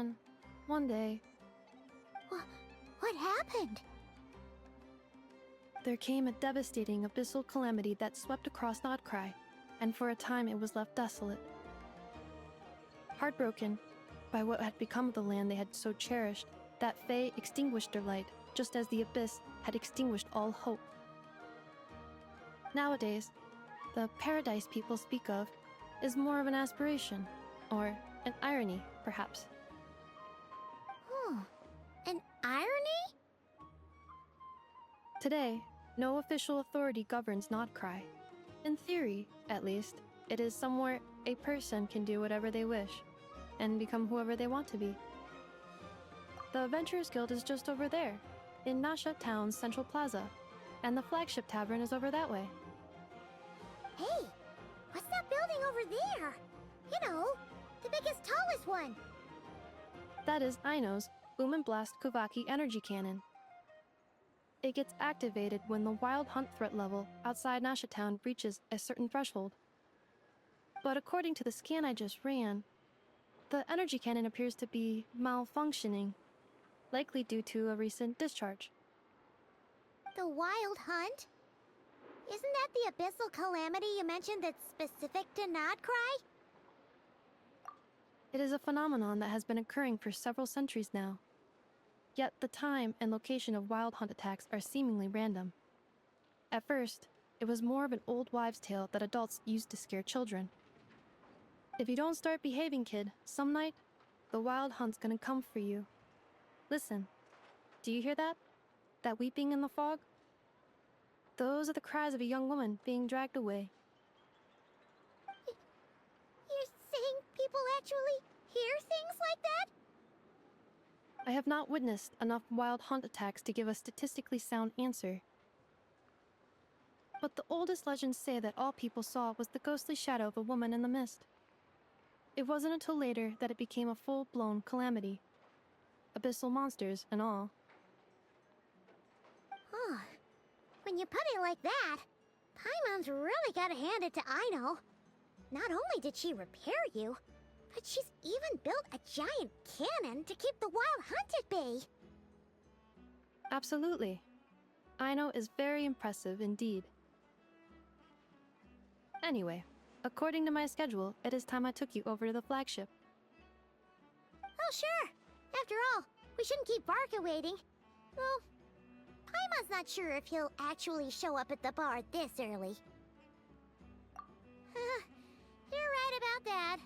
then, one day, What happened? there came a devastating abyssal calamity that swept across Notcry, and for a time it was left desolate. Heartbroken by what had become of the land they had so cherished, that Fae extinguished their light, just as the abyss had extinguished all hope. Nowadays, the paradise people speak of is more of an aspiration, or an irony, perhaps. An irony? Today, no official authority governs Notcry. In theory, at least, it is somewhere a person can do whatever they wish, and become whoever they want to be. The Adventurers Guild is just over there, in Nasha Town's Central Plaza, and the flagship tavern is over that way. Hey, what's that building over there? You know, the biggest, tallest one. That is Aino's Boom and Blast Kuvaki energy cannon. It gets activated when the wild hunt threat level outside Nasha Town reaches a certain threshold. But according to the scan I just ran, the energy cannon appears to be malfunctioning, likely due to a recent discharge. The wild hunt? Isn't that the abyssal calamity you mentioned that's specific to Notcry? It is a phenomenon that has been occurring for several centuries now. Yet the time and location of wild hunt attacks are seemingly random. At first, it was more of an old wives' tale that adults used to scare children. If you don't start behaving, kid, some night, the wild hunt's gonna come for you. Listen, do you hear that? That weeping in the fog? Those are the cries of a young woman being dragged away. You're saying people actually hear things like that? I have not witnessed enough wild hunt attacks to give a statistically sound answer. But the oldest legends say that all people saw was the ghostly shadow of a woman in the mist. It wasn't until later that it became a full-blown calamity. Abyssal monsters and all. Huh. When you put it like that, Paimon's really gotta hand it to Aino. Not only did she repair you, but she's even built a giant cannon to keep the wild hunt at bay. Absolutely. Aino is very impressive indeed. Anyway, according to my schedule, it is time I took you over to the flagship. Oh, sure. After all, we shouldn't keep Barca waiting. Well, Paimon's not sure if he'll actually show up at the bar this early. You're right about that.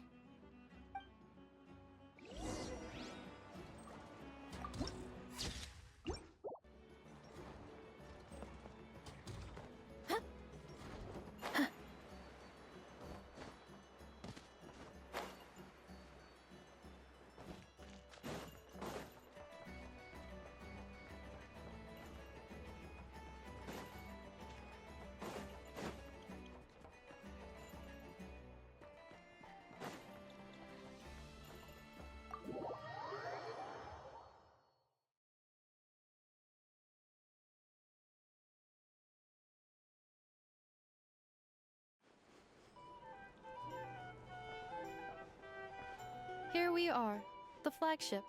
Here we are, the flagship.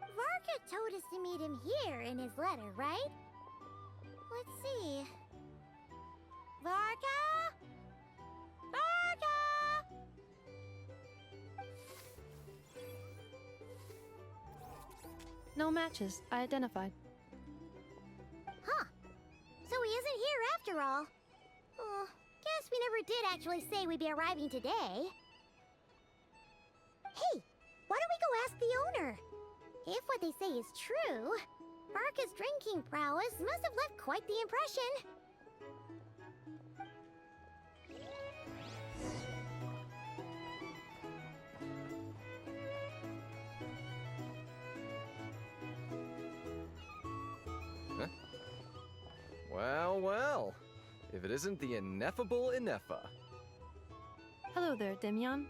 Varka told us to meet him here in his letter, right? Let's see. Varka? Varka! No matches, I identified. Huh. So he isn't here after all. Guess we never did actually say we'd be arriving today. Hey, why don't we go ask the owner? If what they say is true, Barca's drinking prowess must have left quite the impression. Huh? Well, well. If it isn't the ineffable Ineffa. Hello there, Demian.